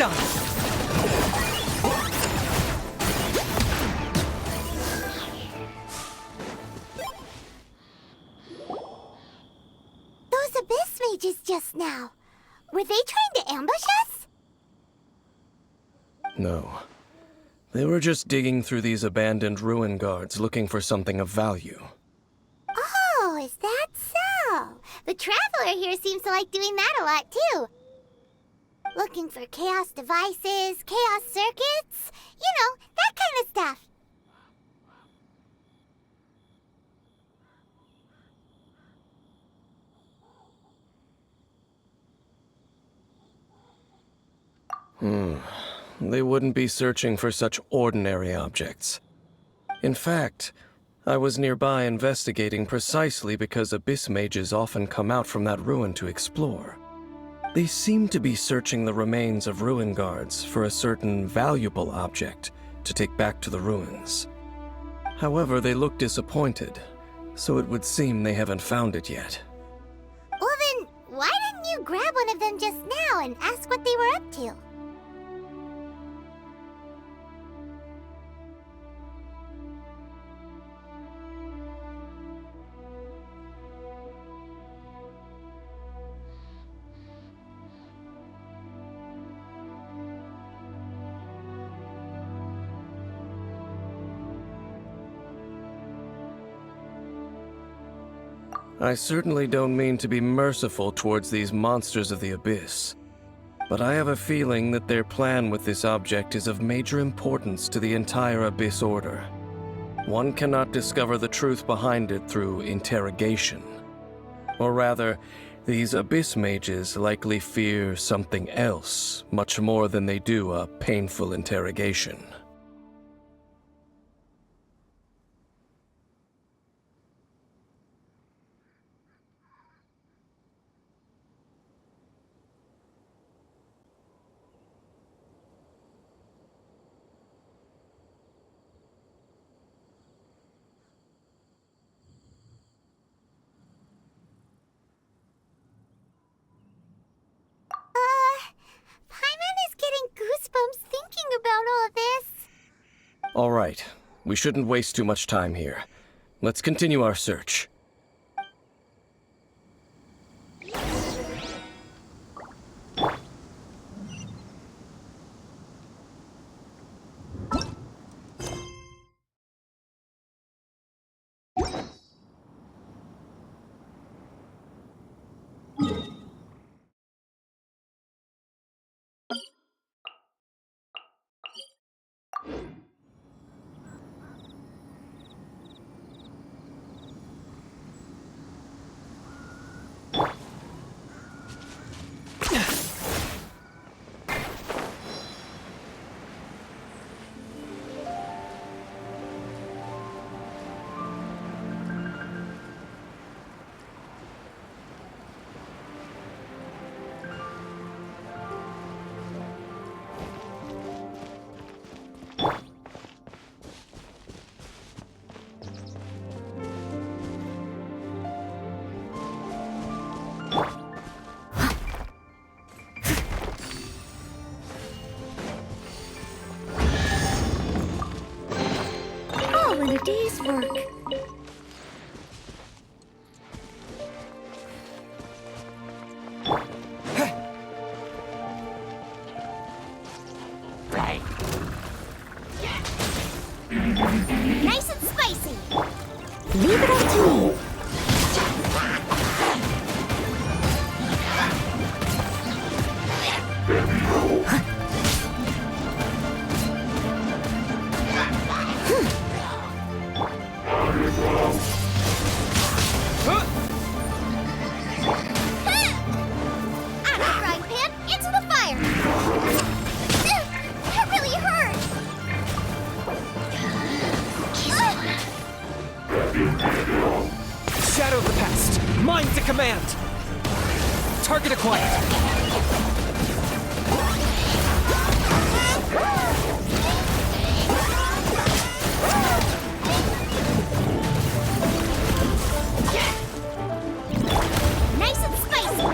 done! Those abyss mages just now. Were they trying to ambush us? No. They were just digging through these abandoned ruin guards looking for something of value. Oh, is that so? The Traveler here seems to like doing that a lot, too. Looking for chaos devices, chaos circuits, you know, that kind of stuff. They wouldn't be searching for such ordinary objects. In fact, I was nearby investigating precisely because abyss mages often come out from that ruin to explore. They seem to be searching the remains of ruin guards for a certain valuable object to take back to the ruins. However, they look disappointed, so it would seem they haven't found it yet. Well then, why didn't you grab one of them just now and ask what they were up to? I certainly don't mean to be merciful towards these monsters of the abyss, but I have a feeling that their plan with this object is of major importance to the entire Abyss Order. One cannot discover the truth behind it through interrogation. Or rather, these Abyss mages likely fear something else much more than they do a painful interrogation. Paimon is getting goosebumps thinking about all this. All right, we shouldn't waste too much time here. Let's continue our search. All in a day's work. Nice and spicy. Leave it up to me. Out of the frying pan, into the fire. That really hurt. Shadow of the past! Mind to command! Target acquired! Nice and spicy.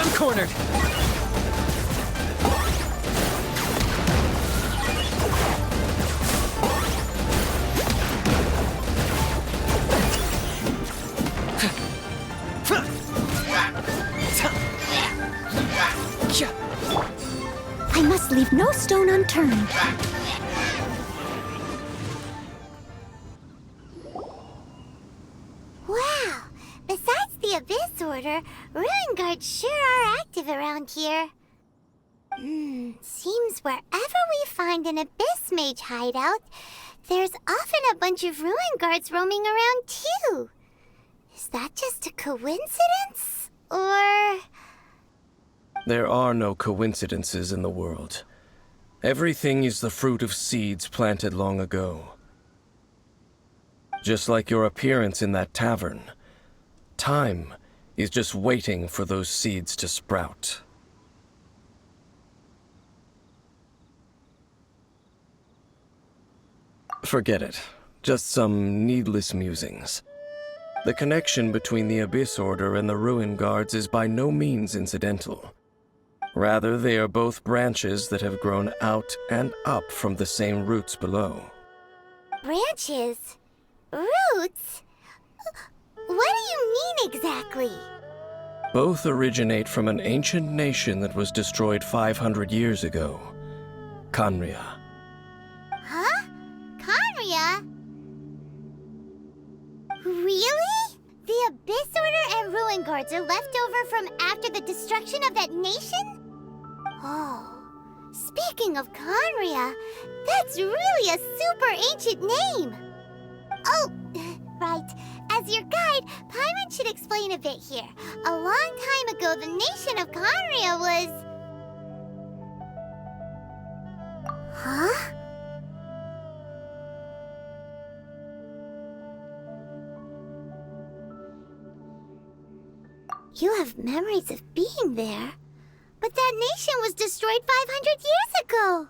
I'm cornered! I must leave no stone unturned. Wow! Besides the Abyss Order, Ruin Guards sure are active around here. Seems wherever we find an Abyss Mage hideout, there's often a bunch of Ruin Guards roaming around too. Is that just a coincidence? Or... There are no coincidences in the world. Everything is the fruit of seeds planted long ago. Just like your appearance in that tavern, time is just waiting for those seeds to sprout. Forget it. Just some needless musings. The connection between the Abyss Order and the Ruin Guards is by no means incidental. Rather, they are both branches that have grown out and up from the same roots below. branches? Roots? What do you mean exactly? Both originate from an ancient nation that was destroyed 500 years ago. Khaenri'ah. Huh? Khaenri'ah? Really? The Abyss Order and Ruin Guards are left over from after the destruction of that nation? Oh, speaking of Khaenri'ah, that's really a super ancient name. Oh, right. As your guide, Paimon should explain a bit here. A long time ago, the nation of Khaenri'ah was... Huh? You have memories of being there. But that nation was destroyed 500 years ago.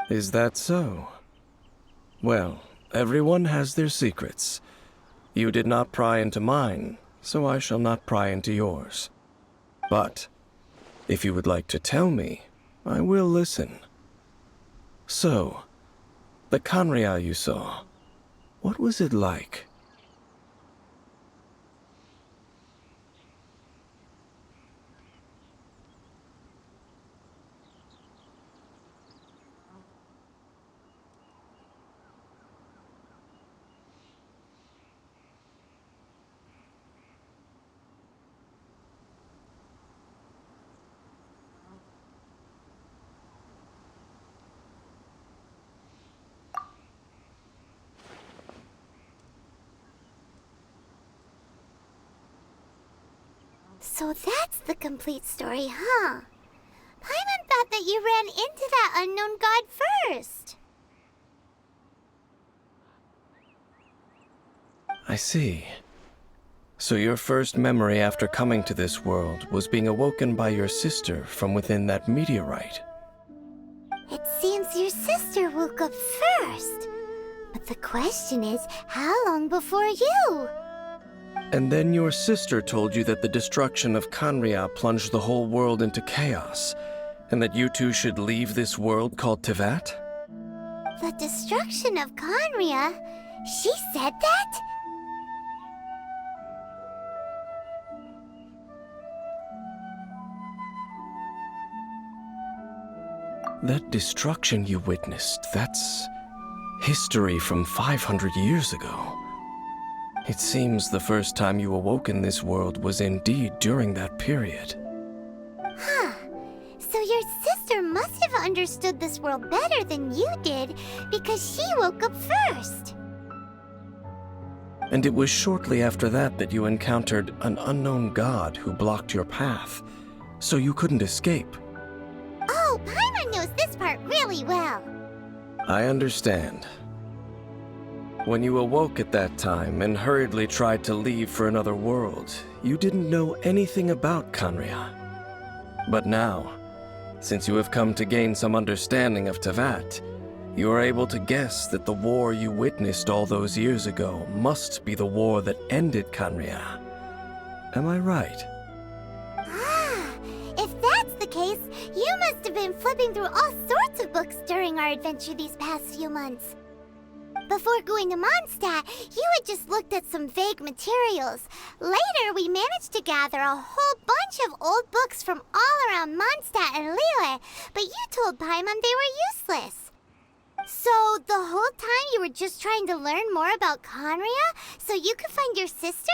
Is that so? Well, everyone has their secrets. You did not pry into mine, so I shall not pry into yours. But, if you would like to tell me, I will listen. So, the Khaenri'ah you saw, what was it like? So that's the complete story, huh? Paimon thought that you ran into that unknown god first. I see. So your first memory after coming to this world was being awoken by your sister from within that meteorite. It seems your sister woke up first. But the question is, how long before you? And then your sister told you that the destruction of Khaenri'ah plunged the whole world into chaos, and that you two should leave this world called Teyvat? The destruction of Khaenri'ah? She said that? That destruction you witnessed, that's history from 500 years ago. It seems the first time you awoke in this world was indeed during that period. Huh. So your sister must have understood this world better than you did, because she woke up first. And it was shortly after that that you encountered an unknown god who blocked your path, so you couldn't escape. Oh, Paimon knows this part really well. I understand. When you awoke at that time and hurriedly tried to leave for another world, you didn't know anything about Khaenri'ah. But now, since you have come to gain some understanding of Teyvat, You are able to guess that the war you witnessed all those years ago must be the war that ended Canria. Am I right? Ah, if that's the case, you must have been flipping through all sorts of books during our adventure these past few months. Before going to Mondstadt, you had just looked at some vague materials. Later, we managed to gather a whole bunch of old books from all around Mondstadt and Liyue, but you told Paimon they were useless. So, the whole time you were just trying to learn more about Conria so you could find your sister?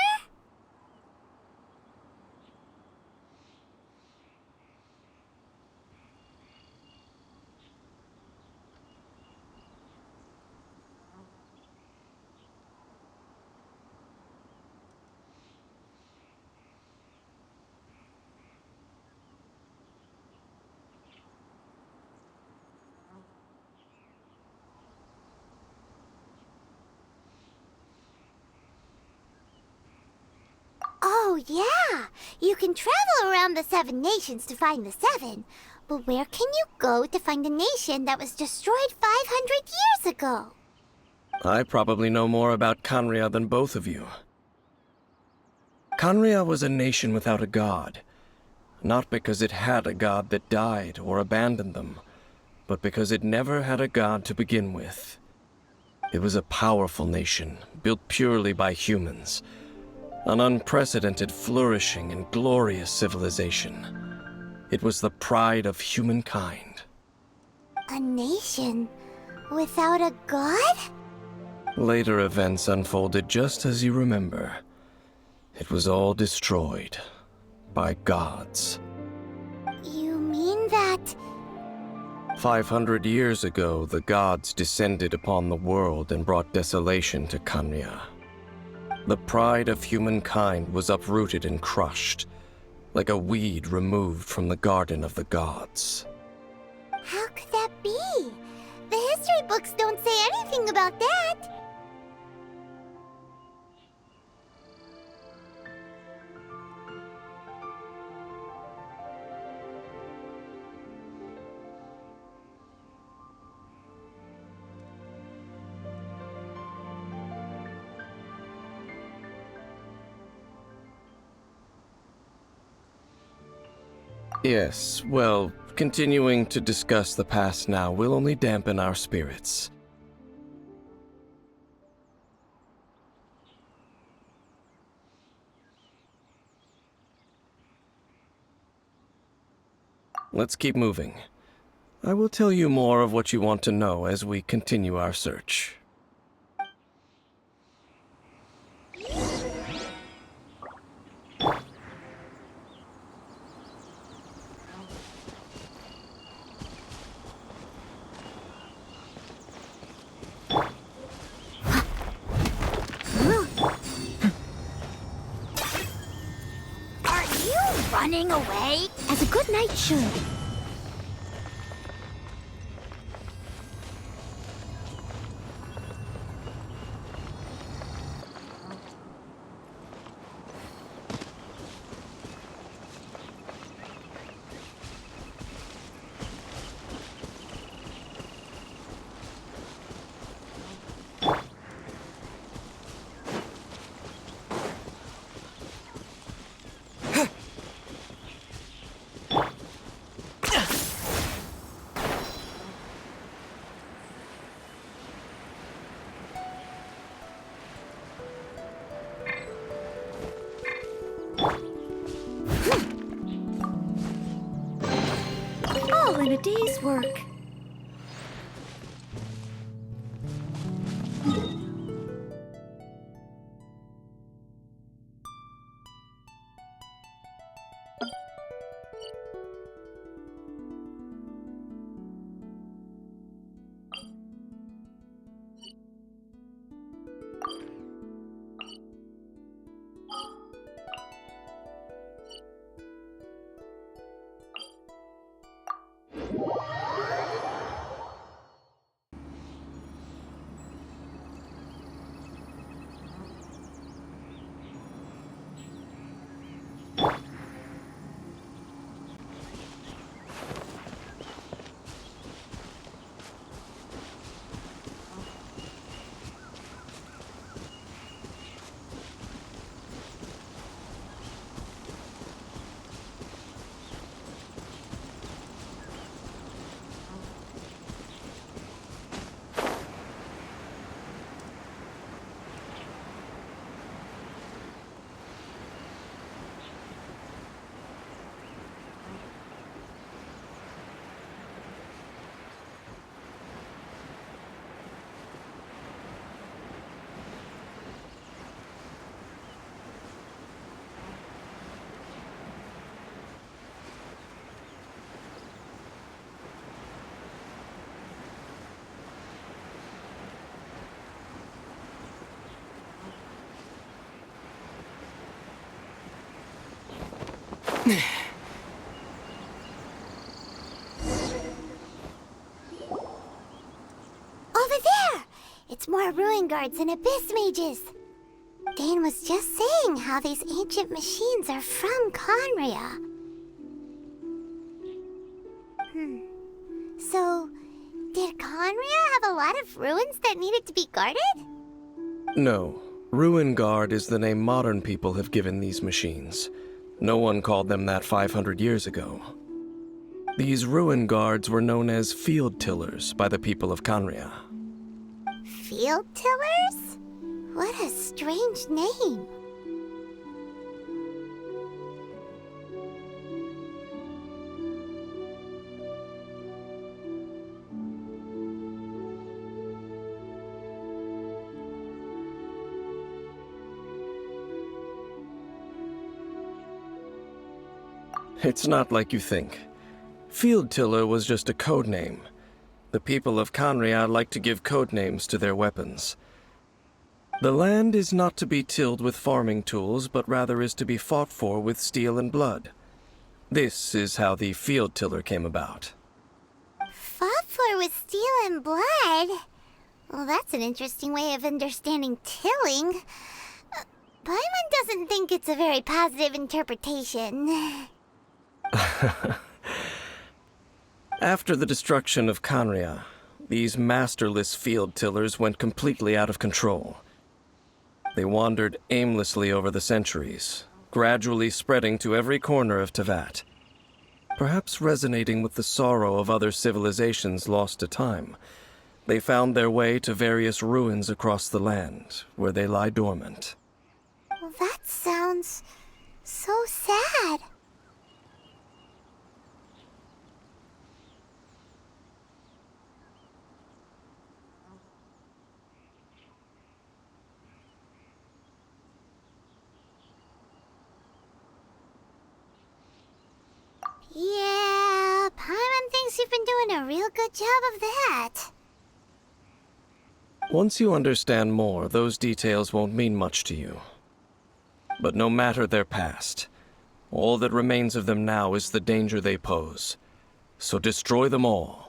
Oh, yeah! You can travel around the 7 nations to find the 7. But where can you go to find a nation that was destroyed 500 years ago? I probably know more about Canria than both of you. Canria was a nation without a god. Not because it had a god that died or abandoned them, but because it never had a god to begin with. It was a powerful nation, built purely by humans. An unprecedented, flourishing, and glorious civilization. It was the pride of humankind. A nation without a god? Later events unfolded just as you remember. It was all destroyed by gods. You mean that... 500 years ago, the gods descended upon the world and brought desolation to Canria. The pride of humankind was uprooted and crushed, like a weed removed from the garden of the gods. How could that be? The history books don't say anything about that. Yes, well, continuing to discuss the past now will only dampen our spirits. Let's keep moving. I will tell you more of what you want to know as we continue our search. Are you running away? As a good knight should. All in a day's work. Over there! It's more ruin guards and abyss mages. Dane was just saying how these ancient machines are from Conria. So, did Conria have a lot of ruins that needed to be guarded? No. Ruin Guard is the name modern people have given these machines. No one called them that 500 years ago. These ruin guards were known as field tillers by the people of Conria. Field tillers? What a strange name. It's not like you think. Field Tiller was just a code name. The people of Conria like to give code names to their weapons. The land is not to be tilled with farming tools, but rather is to be fought for with steel and blood. This is how the Field Tiller came about. Fought for with steel and blood? Well, that's an interesting way of understanding tilling. Paimon doesn't think it's a very positive interpretation. After the destruction of Conria, these masterless field tillers went completely out of control. They wandered aimlessly over the centuries, gradually spreading to every corner of Tevat. Perhaps resonating with the sorrow of other civilizations lost to time, they found their way to various ruins across the land, where they lie dormant. Well, that sounds so sad. Yeah, Paimon thinks you've been doing a real good job of that. Once you understand more, those details won't mean much to you. But no matter their past, all that remains of them now is the danger they pose. So destroy them all.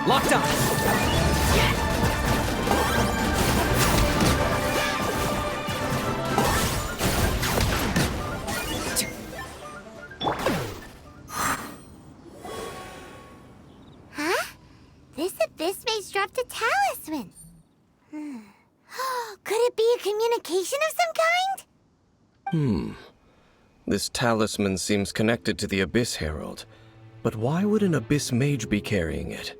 Locked up. Huh? This abyss maze dropped a talisman. Could it be a communication of some kind? This talisman seems connected to the Abyss Herald. But why would an Abyss Mage be carrying it?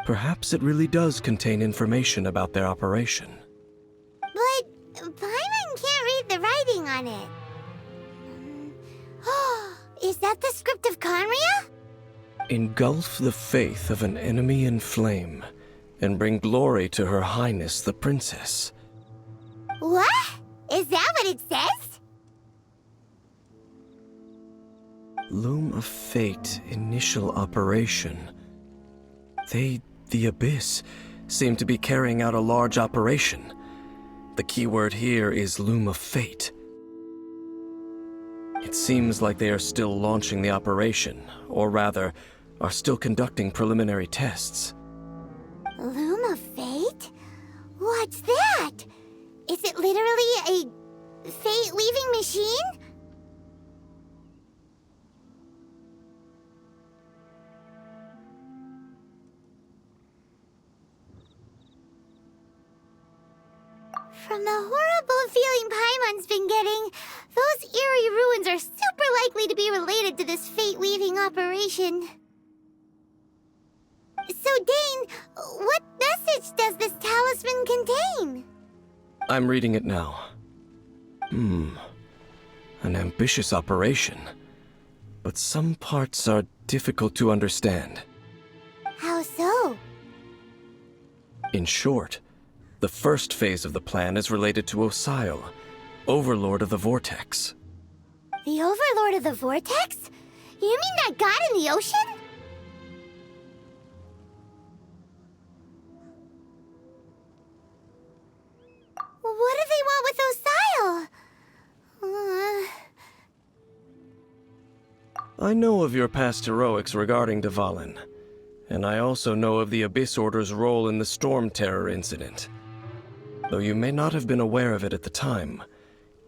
Perhaps it really does contain information about their operation. But Paimon can't read the writing on it. Is that the script of Conria? Engulf the faith of an enemy in flame, and bring glory to Her Highness the Princess. What? Is that what it says? Loom of Fate initial operation. They, the Abyss, seem to be carrying out a large operation. The keyword here is Loom of Fate. It seems like they are still launching the operation, or rather, are still conducting preliminary tests. Loom of Fate? What's that? Is it literally a fate-weaving machine? From the horrible feeling Paimon's been getting, those eerie ruins are super likely to be related to this fate-weaving operation. So, Dane, what message does this talisman contain? I'm reading it now. An ambitious operation. But some parts are difficult to understand. How so? In short, the first phase of the plan is related to Osile, Overlord of the Vortex. The Overlord of the Vortex? You mean that god in the ocean? What do they want with Osile? I know of your past heroics regarding Dvalin, and I also know of the Abyss Order's role in the Storm Terror incident. Though you may not have been aware of it at the time,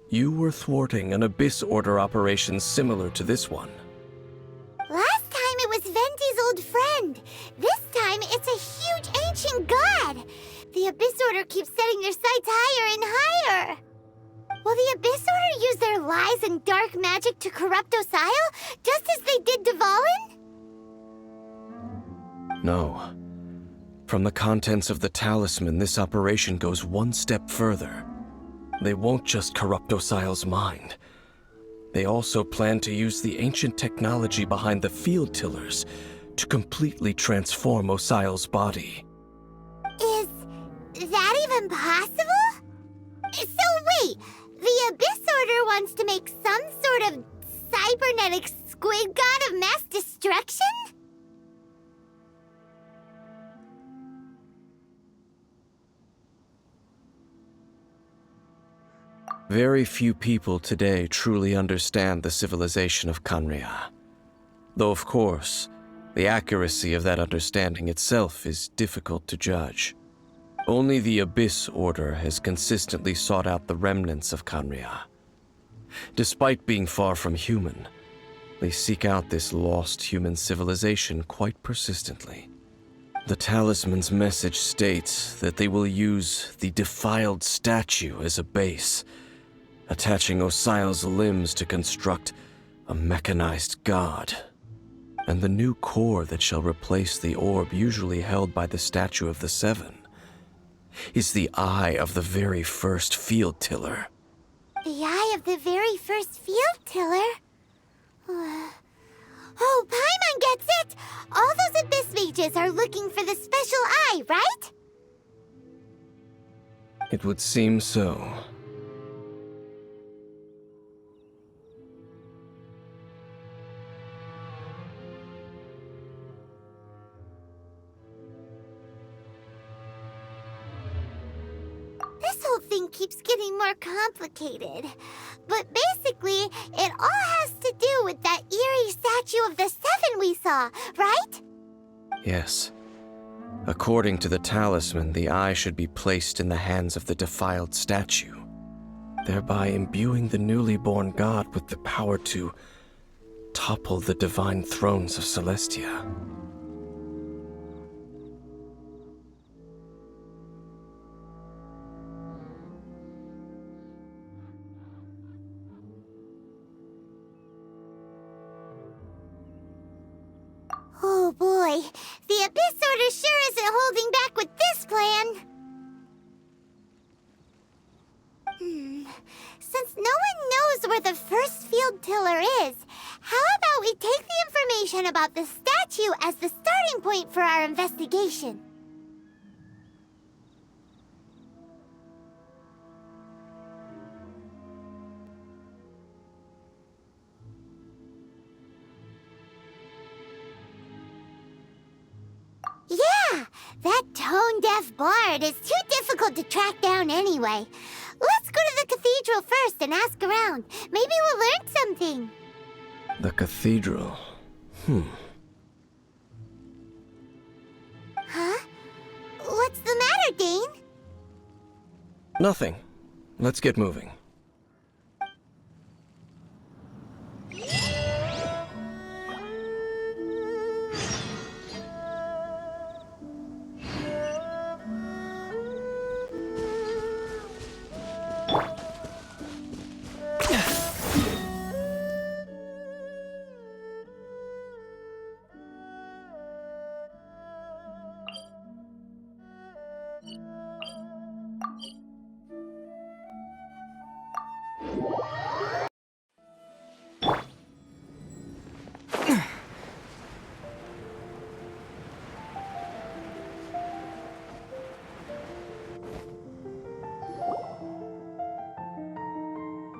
you were thwarting an Abyss Order operation similar to this one. Last time it was Venti's old friend. This time it's a huge ancient god. The Abyss Order keeps setting their sights higher and higher. Will the Abyss Order use their lies and dark magic to corrupt Osile, just as they did Dvalin? No. From the contents of the talisman, this operation goes one step further. They won't just corrupt Osile's mind. They also plan to use the ancient technology behind the field tillers to completely transform Osile's body. Is that even possible? So wait, the Abyss Order wants to make some sort of cybernetic squid god of mass destruction? Very few people today truly understand the civilization of Khaenri'ah. Though, of course, the accuracy of that understanding itself is difficult to judge. Only the Abyss Order has consistently sought out the remnants of Khaenri'ah. Despite being far from human, they seek out this lost human civilization quite persistently. The talisman's message states that they will use the defiled statue as a base, attaching Osile's limbs to construct a mechanized god. And the new core that shall replace the orb usually held by the Statue of the Seven is the eye of the very first field tiller. The eye of the very first field tiller? Oh, Paimon gets it! All those Abyss mages are looking for the special eye, right? It would seem so. This whole thing keeps getting more complicated. But basically, it all has to do with that eerie statue of the Seven we saw, right? Yes. According to the talisman, the eye should be placed in the hands of the defiled statue, thereby imbuing the newly born god with the power to topple the divine thrones of Celestia. Oh boy, the Abyss Order sure isn't holding back with this plan. Since no one knows where the first field tiller is, how about we take the information about the statue select you as the starting point for our investigation. Yeah, that tone-deaf bard is too difficult to track down anyway. Let's go to the cathedral first and ask around. Maybe we'll learn something. The cathedral. Huh? What's the matter, Dane? Nothing. Let's get moving.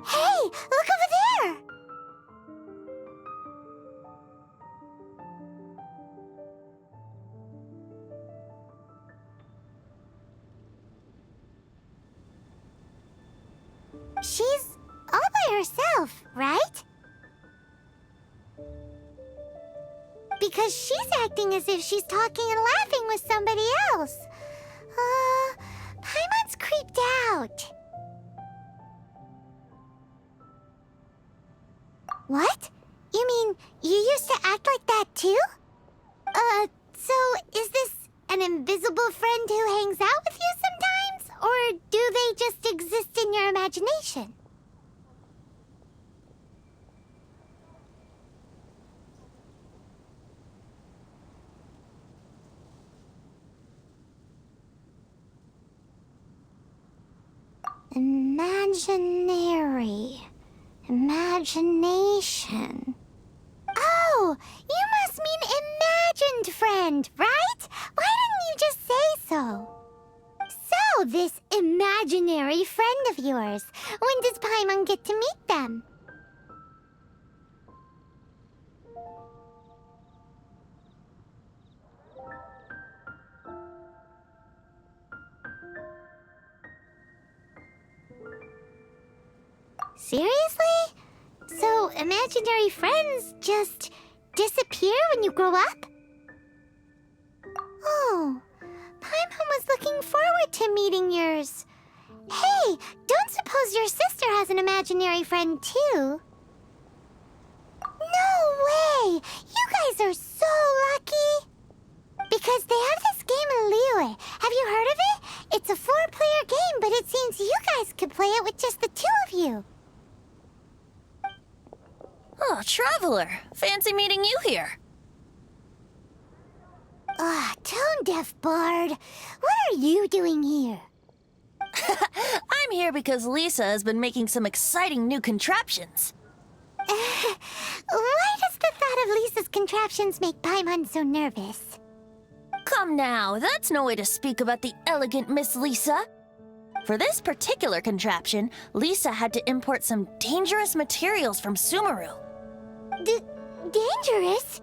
Hey, look over there! She's all by herself, right? Because she's acting as if she's talking and laughing with somebody else. Paimon's creeped out. What? You mean you used to act like that too? So is this an invisible friend who hangs out with you sometimes? Or do they just exist in your imagination? Imagination. Oh, you must mean imagined friend, right? Why didn't you just say so? So, this imaginary friend of yours, when does Paimon get to meet them? Seriously? So, imaginary friends just disappear when you grow up? Oh, Paimon was looking forward to meeting yours. Hey, don't suppose your sister has an imaginary friend too? No way! You guys are so lucky! Because they have this game in Liyue. Have you heard of it? It's a 4-player game, but it seems you guys could play it with just the 2 of you. Oh, Traveler! Fancy meeting you here. Tone-deaf bard. What are you doing here? I'm here because Lisa has been making some exciting new contraptions. Why does the thought of Lisa's contraptions make Paimon so nervous? Come now, that's no way to speak about the elegant Miss Lisa. For this particular contraption, Lisa had to import some dangerous materials from Sumeru. Dangerous?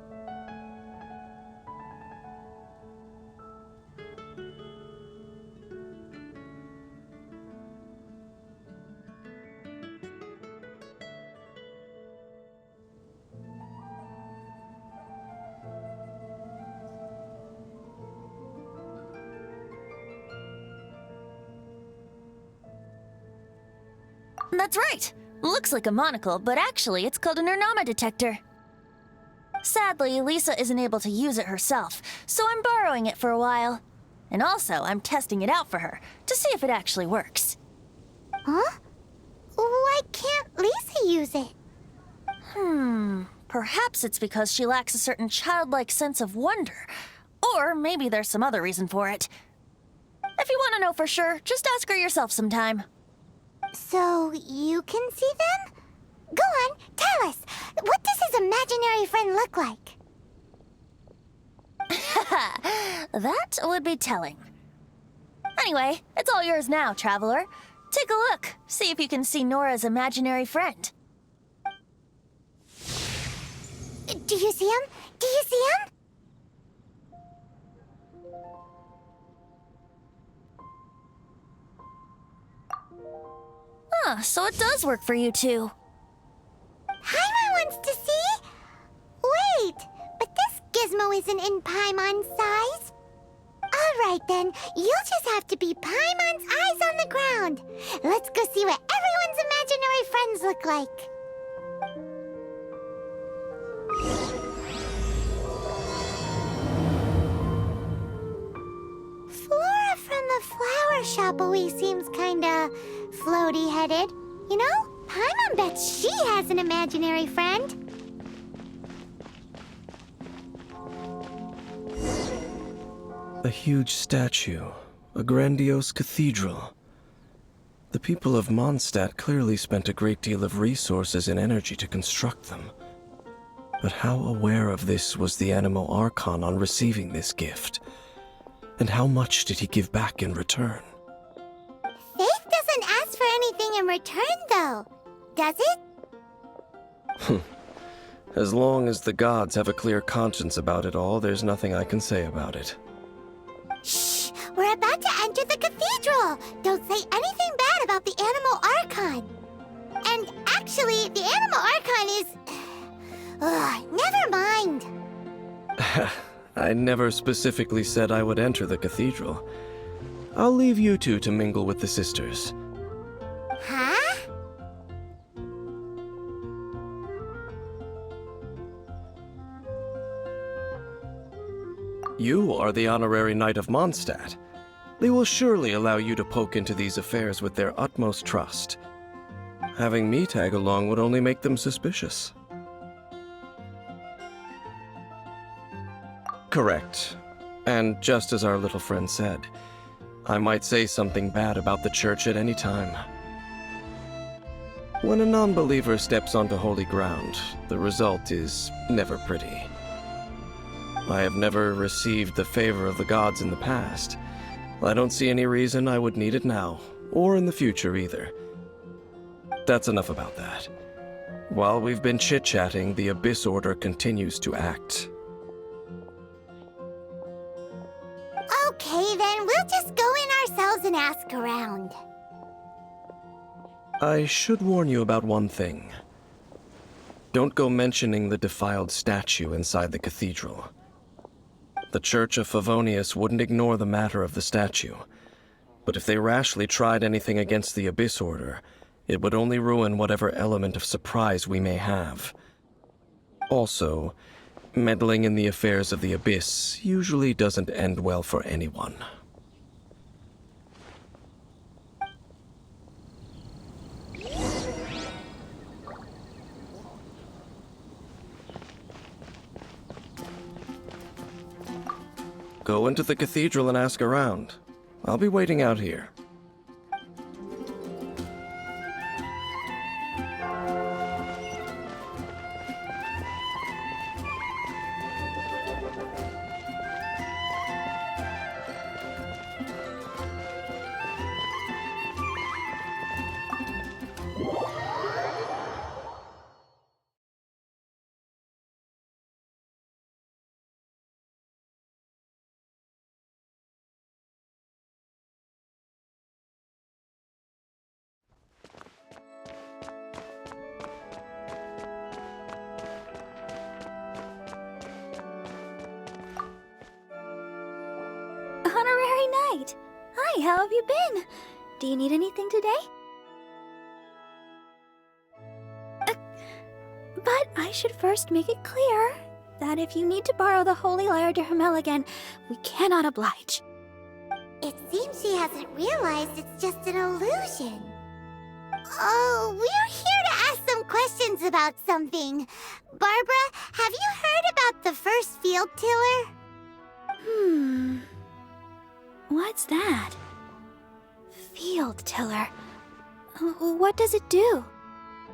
That's right. Looks like a monocle, but actually it's called an Urnama detector. Sadly, Lisa isn't able to use it herself, so I'm borrowing it for a while. And also, I'm testing it out for her, to see if it actually works. Huh? Why can't Lisa use it? Perhaps it's because she lacks a certain childlike sense of wonder. Or maybe there's some other reason for it. If you want to know for sure, just ask her yourself sometime. So, you can see them? Go on, tell us. What does his imaginary friend look like? That would be telling. Anyway, it's all yours now, Traveler. Take a look. See if you can see Nora's imaginary friend. Do you see him? Do you see him? Huh, so it does work for you two. Paimon wants to see? Wait, but this gizmo isn't in Paimon's size. Alright then, you'll just have to be Paimon's eyes on the ground. Let's go see what everyone's imaginary friends look like. Flora from the flower shop always seems kinda floaty-headed. You know, Paimon bets she has an imaginary friend. A huge statue, a grandiose cathedral. The people of Mondstadt clearly spent a great deal of resources and energy to construct them. But how aware of this was the Animo Archon on receiving this gift? And how much did he give back in return? Faith doesn't ask for anything in return, though, does it? As long as the gods have a clear conscience about it all, there's nothing I can say about it. Shh! We're about to enter the cathedral! Don't say anything bad about the Animo Archon! And actually, the Animo Archon is... never mind! I never specifically said I would enter the cathedral. I'll leave you two to mingle with the sisters. Huh? You are the honorary knight of Mondstadt. They will surely allow you to poke into these affairs with their utmost trust. Having me tag along would only make them suspicious. Correct. And just as our little friend said, I might say something bad about the church at any time. When a non-believer steps onto holy ground, the result is never pretty. I have never received the favor of the gods in the past. I don't see any reason I would need it now, or in the future either. That's enough about that. While we've been chit-chatting, the Abyss Order continues to act. Okay, then we'll just go in ourselves and ask around. I should warn you about one thing. Don't go mentioning the defiled statue inside the cathedral. The Church of Favonius wouldn't ignore the matter of the statue, but if they rashly tried anything against the Abyss Order, it would only ruin whatever element of surprise we may have. Also, meddling in the affairs of the Abyss usually doesn't end well for anyone. Go into the cathedral and ask around. I'll be waiting out here. Honorary Knight! Hi, how have you been? Do you need anything today? But I should first make it clear that if you need to borrow the Holy Lyre de Hermel again, we cannot oblige. It seems she hasn't realized it's just an illusion. Oh, we're here to ask some questions about something. Barbara, have you heard about the first field tiller? What's that? Field tiller. What does it do?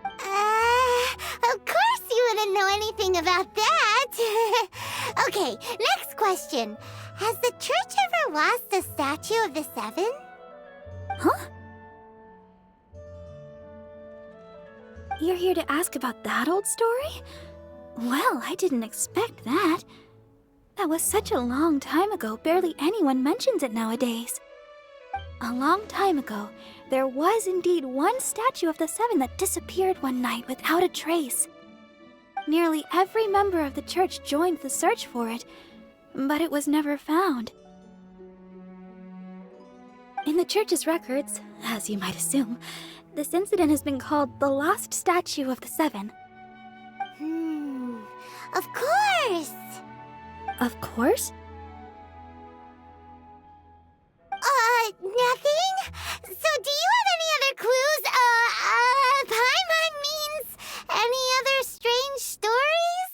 Of course you wouldn't know anything about that. Okay, next question. Has the church ever lost a statue of the Seven? Huh? You're here to ask about that old story? Well, I didn't expect that. That was such a long time ago, barely anyone mentions it nowadays. A long time ago, there was indeed one statue of the Seven that disappeared one night without a trace. Nearly every member of the church joined the search for it, but it was never found. In the church's records, as you might assume, this incident has been called the Lost Statue of the Seven. Of course! Of course? Nothing? So do you have any other clues? Paimon means any other strange stories?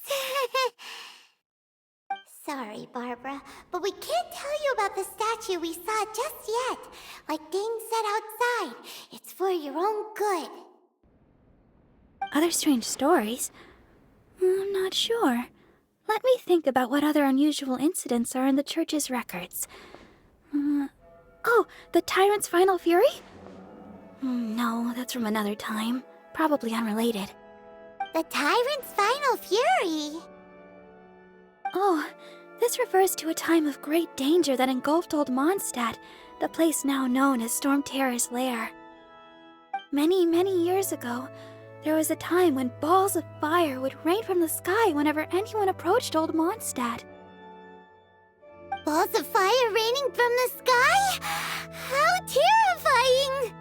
Sorry, Barbara, but we can't tell you about the statue we saw just yet. Like Dane said outside, it's for your own good. Other strange stories? I'm not sure. Let me think about what other unusual incidents are in the church's records. Oh, the Tyrant's Final Fury? No, that's from another time. Probably unrelated. The Tyrant's Final Fury? Oh, this refers to a time of great danger that engulfed Old Mondstadt, the place now known as Storm Terror's lair. Many, many years ago, there was a time when balls of fire would rain from the sky whenever anyone approached Old Mondstadt. Balls of fire raining from the sky? How terrifying!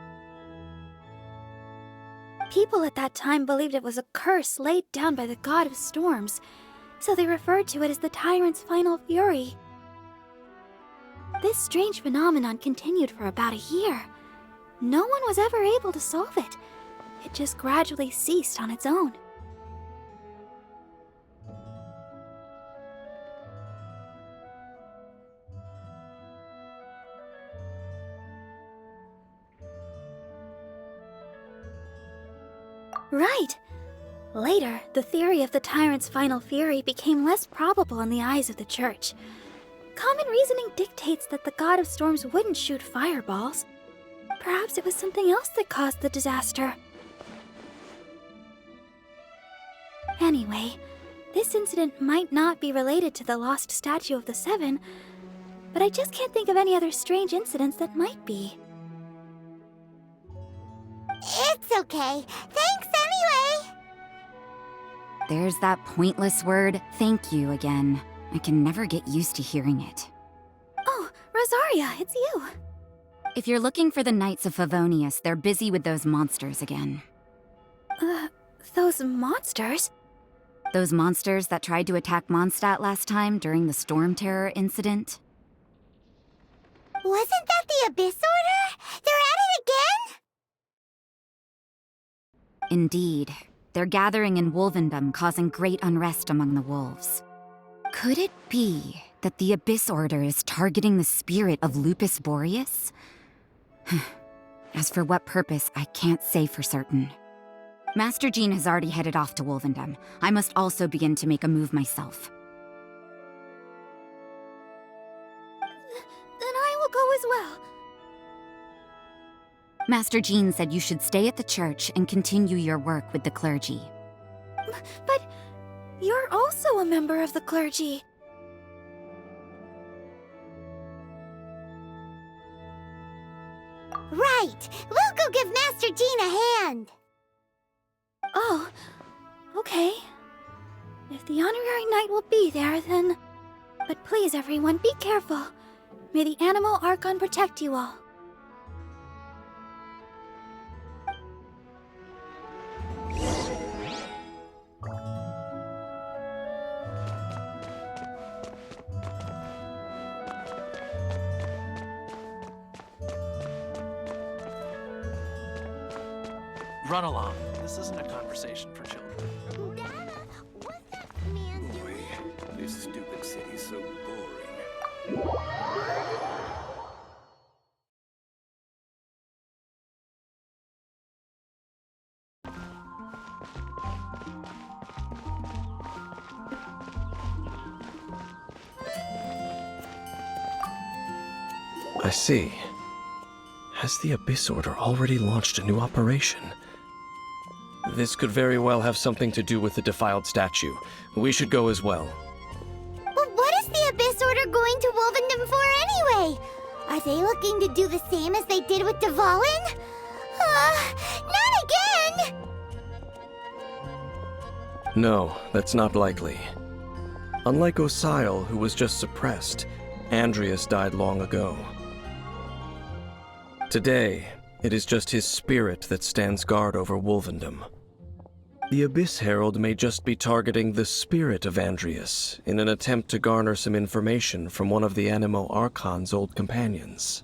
People at that time believed it was a curse laid down by the god of storms, so they referred to it as the Tyrant's Final Fury. This strange phenomenon continued for about a year. No one was ever able to solve it. It just gradually ceased on its own. Right! Later, the theory of the Tyrant's Final Fury became less probable in the eyes of the Church. Common reasoning dictates that the god of storms wouldn't shoot fireballs. Perhaps it was something else that caused the disaster. Anyway, this incident might not be related to the lost statue of the Seven, but I just can't think of any other strange incidents that might be. It's okay. Thanks anyway! There's that pointless word, thank you, again. I can never get used to hearing it. Oh, Rosaria, it's you. If you're looking for the Knights of Favonius, they're busy with those monsters again. Those monsters? Those monsters that tried to attack Mondstadt last time during the Storm Terror incident? Wasn't that the Abyss Order? They're at it again? Indeed. They're gathering in Wolvendom, causing great unrest among the wolves. Could it be that the Abyss Order is targeting the spirit of Lupus Boreas? As for what purpose, I can't say for certain. Master Jean has already headed off to Wolvendom. I must also begin to make a move myself. Then I will go as well. Master Jean said you should stay at the church and continue your work with the clergy. But you're also a member of the clergy. Right! We'll go give Master Jean a hand! Oh, okay. If the honorary knight will be there, then... But please, everyone, be careful. May the Animal Archon protect you all. Run along. This isn't a conversation for children. Dada, what's that man doing? Boy, this stupid city's so boring. I see. Has the Abyss Order already launched a new operation? This could very well have something to do with the defiled statue. We should go as well. But what is the Abyss Order going to Wolvendom for anyway? Are they looking to do the same as they did with Dvalin? Not again! No, that's not likely. Unlike Osile, who was just suppressed, Andreas died long ago. Today, it is just his spirit that stands guard over Wolvendom. The Abyss Herald may just be targeting the spirit of Andreas in an attempt to garner some information from one of the Animo Archon's old companions.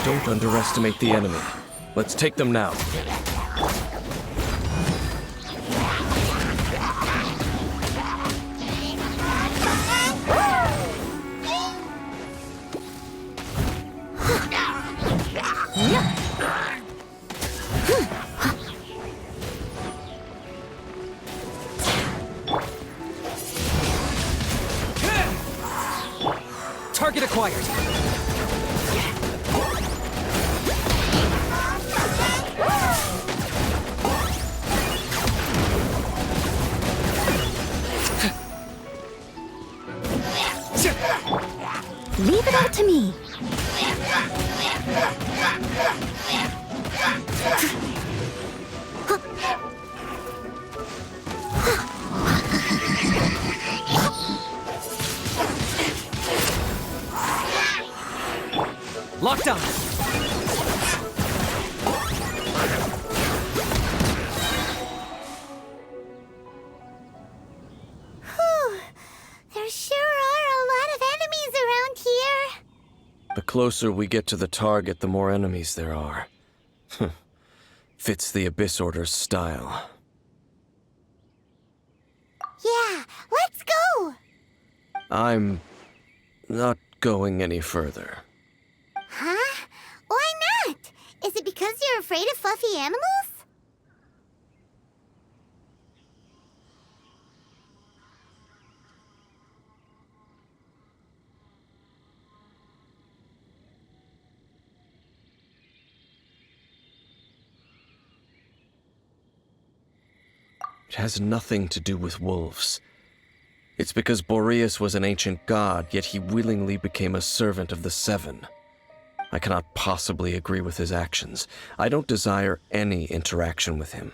Don't underestimate the enemy. Let's take them now. Target acquired. Leave it all to me. Locked on. There sure are a lot of enemies around here. The closer we get to the target, the more enemies there are. Fits the Abyss Order's style. Yeah, let's go! I'm not going any further. Huh? Why not? Is it because you're afraid of fluffy animals? It has nothing to do with wolves. It's because Boreas was an ancient god, yet he willingly became a servant of the Seven. I cannot possibly agree with his actions. I don't desire any interaction with him.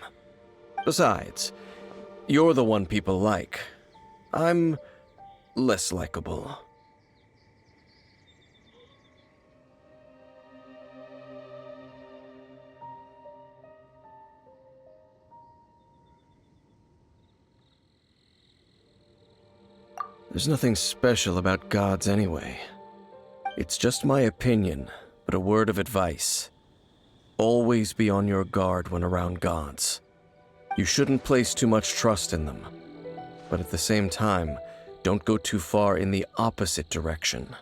Besides, you're the one people like. I'm less likable. There's nothing special about gods anyway. It's just my opinion, but a word of advice. Always be on your guard when around gods. You shouldn't place too much trust in them. But at the same time, don't go too far in the opposite direction.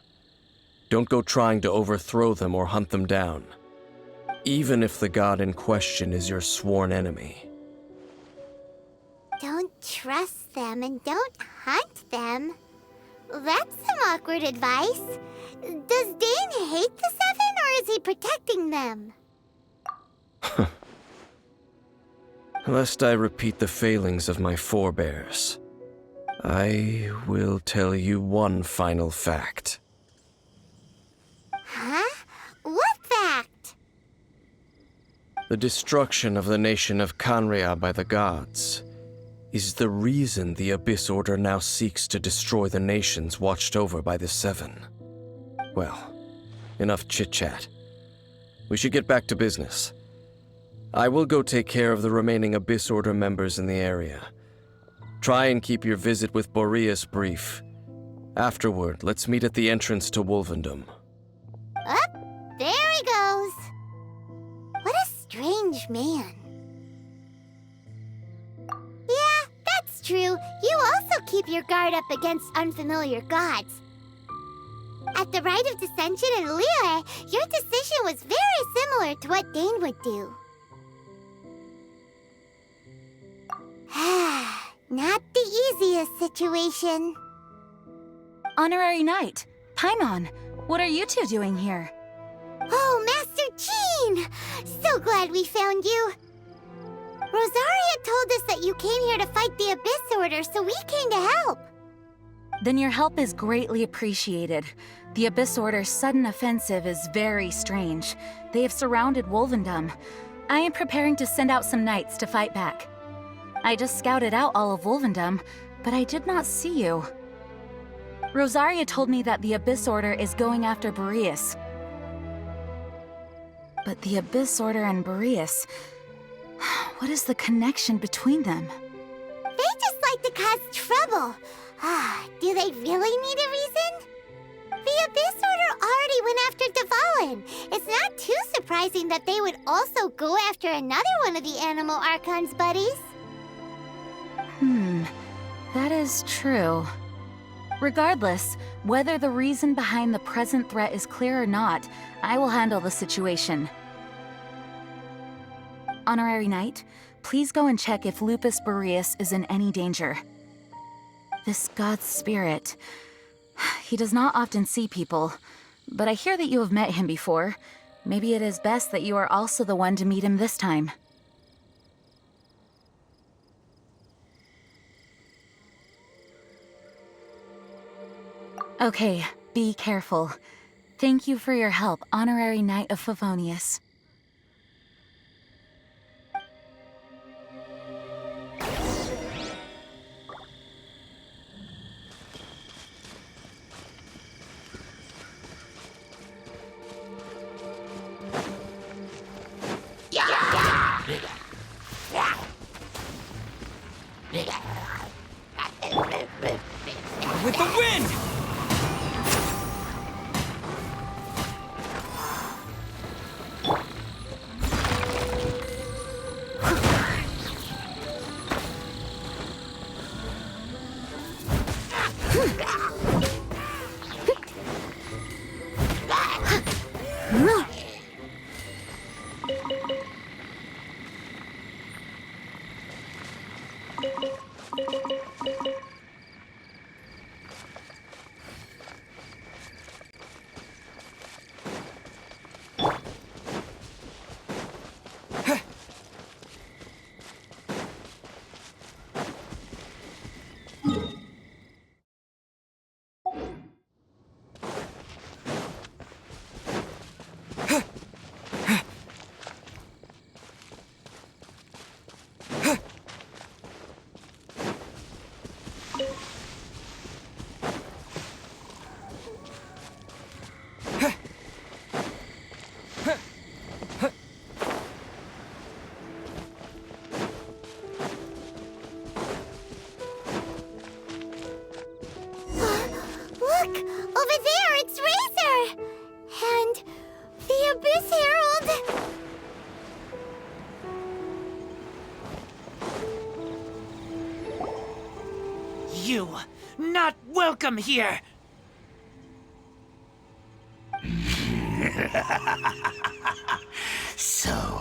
Don't go trying to overthrow them or hunt them down, even if the god in question is your sworn enemy. Don't trust them and don't hunt them. That's some awkward advice. Does Dane hate the Seven, or is he protecting them? Lest I repeat the failings of my forebears, I will tell you one final fact. Huh? What fact? The destruction of the nation of Canria by the gods is the reason the Abyss Order now seeks to destroy the nations watched over by the Seven. Well, enough chit-chat. We should get back to business. I will go take care of the remaining Abyss Order members in the area. Try and keep your visit with Boreas brief. Afterward, let's meet at the entrance to Wolvendom. Up, there he goes. What a strange man. Yeah, that's true. You also keep your guard up against unfamiliar gods. At the Rite of Dissension in Liyue, your decision was very similar to what Dane would do. Not the easiest situation. Honorary Knight, Paimon, what are you two doing here? Oh, Master Jean! So glad we found you. Rosaria told us that you came here to fight the Abyss Order, so we came to help. Then your help is greatly appreciated. The Abyss Order's sudden offensive is very strange. They have surrounded Wolvendom. I am preparing to send out some knights to fight back. I just scouted out all of Wolvendom, but I did not see you. Rosaria told me that the Abyss Order is going after Boreas. But the Abyss Order and Boreas... what is the connection between them? They just like to cause trouble. Do they really need a reason? The Abyss Order already went after Dvalin. It's not too surprising that they would also go after another one of the Animal Archon's buddies. That is true. Regardless, whether the reason behind the present threat is clear or not, I will handle the situation. Honorary Knight, please go and check if Lupus Boreas is in any danger. This god's spirit... he does not often see people, but I hear that you have met him before. Maybe it is best that you are also the one to meet him this time. Okay, be careful. Thank you for your help, Honorary Knight of Favonius. With the wind! Look! Over there, it's Razor! And the Abyss Herald! You, not welcome here! So,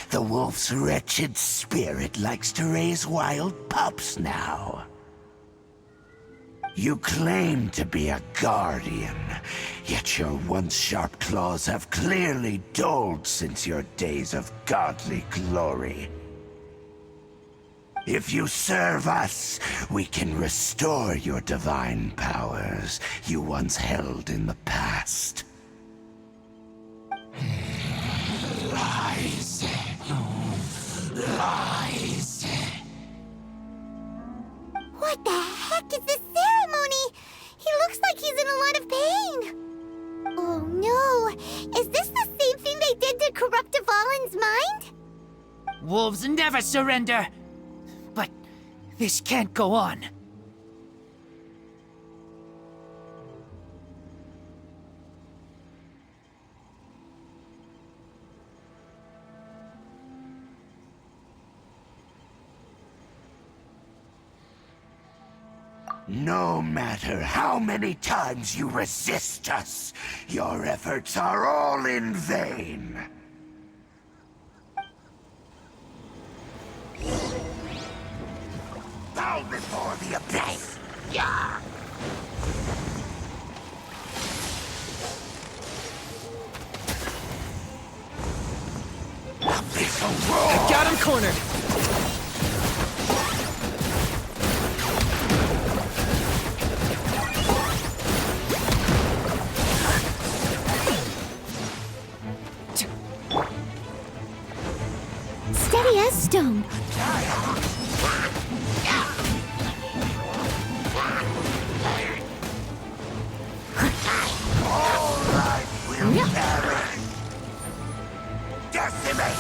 the wolf's wretched spirit likes to raise wild pups now. You claim to be a guardian, yet your once sharp claws have clearly dulled since your days of godly glory. If you serve us, we can restore your divine powers you once held in the past. Lies. Is this the same thing they did to corrupt Dvalin's mind? Wolves never surrender! But this can't go on. No matter how many times you resist us, your efforts are all in vain. Bow before the abyss! Yeah! Abyssal roar! Got him cornered! Steady as stone. All life will perish! Decimate!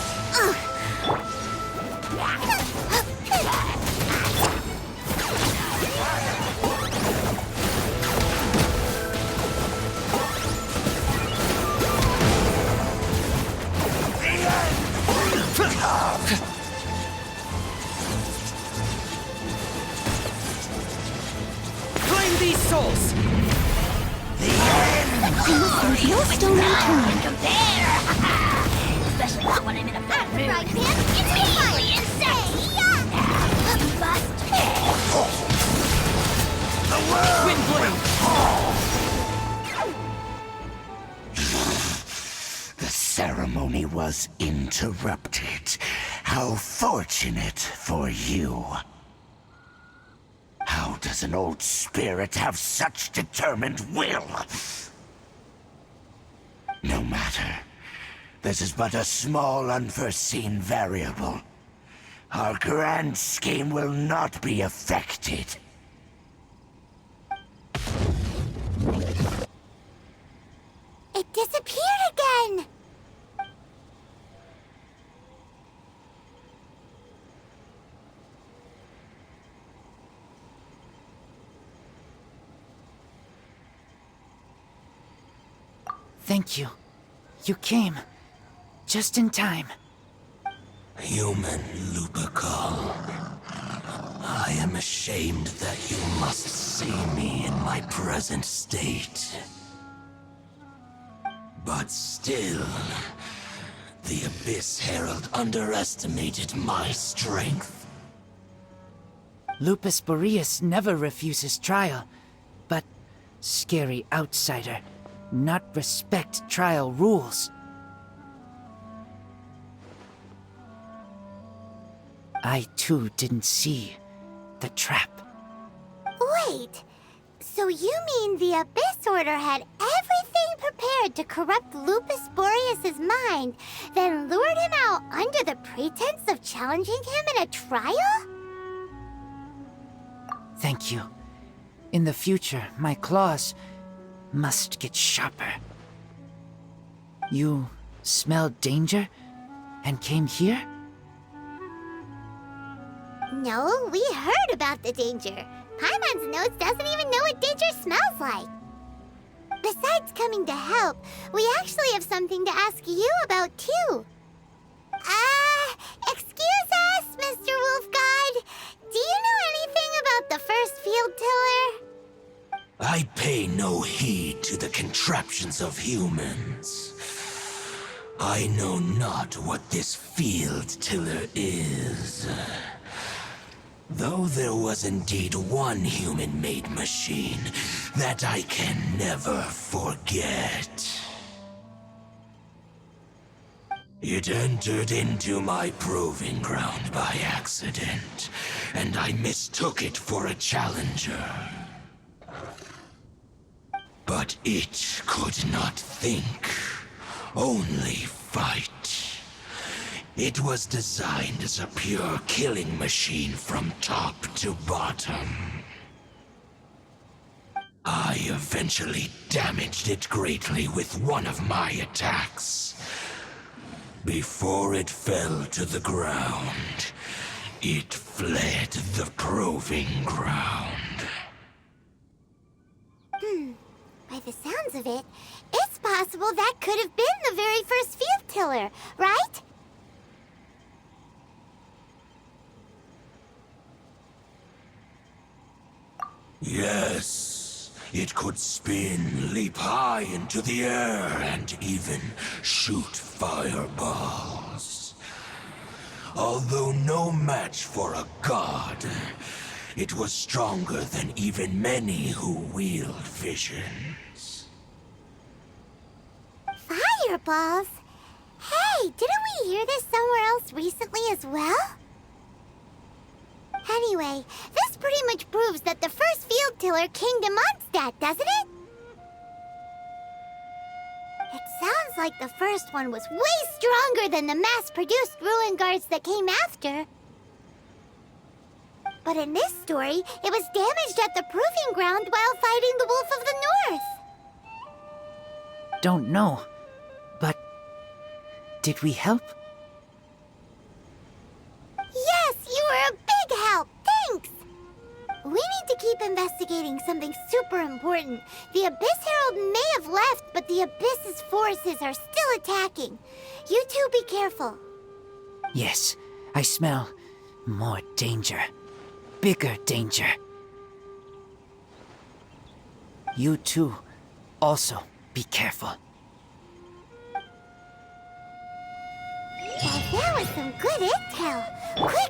Claim these souls! Hailstone return. Especially not when I'm in a bad mood. Right, man? It's me, Fire! Insane! Wind blade! The ceremony was interrupted. How fortunate for you. How does an old spirit have such determined will? No matter. This is but a small unforeseen variable. Our grand scheme will not be affected. It disappeared again! Thank you. You came. Just in time. Human Lupercal. I am ashamed that you must see me in my present state. But still, the Abyss Herald underestimated my strength. Lupus Boreas never refuses trial, but scary outsider, not respect trial rules. I too didn't see the trap. Wait, so you mean the Abyss Order had everything prepared to corrupt Lupus Boreas' mind, then lured him out under the pretense of challenging him in a trial? Thank you. In the future, my claws must get sharper. You smelled danger and came here? No, we heard about the danger. Paimon's nose doesn't even know what danger smells like. Besides coming to help, we actually have something to ask you about too. Excuse us, Mr. Wolf God. Do you know anything about the first field tiller? I pay no heed to the contraptions of humans. I know not what this field tiller is. Though there was indeed one human-made machine that I can never forget. It entered into my proving ground by accident, and I mistook it for a challenger. But it could not think, only fight. It was designed as a pure killing machine from top to bottom. I eventually damaged it greatly with one of my attacks. Before it fell to the ground, it fled the proving ground. By the sounds of it, it's possible that could have been the very first field tiller, right? Yes, it could spin, leap high into the air, and even shoot fireballs. Although no match for a god, it was stronger than even many who wield visions. Fireballs? Hey, didn't we hear this somewhere else recently as well? Anyway, this pretty much proves that the first field tiller came to Mondstadt, doesn't it? It sounds like the first one was way stronger than the mass-produced ruin guards that came after. But in this story, it was damaged at the proving ground while fighting the Wolf of the North. Don't know, but did we help? Yes, you were a big help. Thanks. We need to keep investigating something super important. The Abyss Herald may have left, but the Abyss's forces are still attacking. You two be careful. Yes, I smell more danger. Bigger danger. You too, also be careful. Well, there was some good intel. Quick,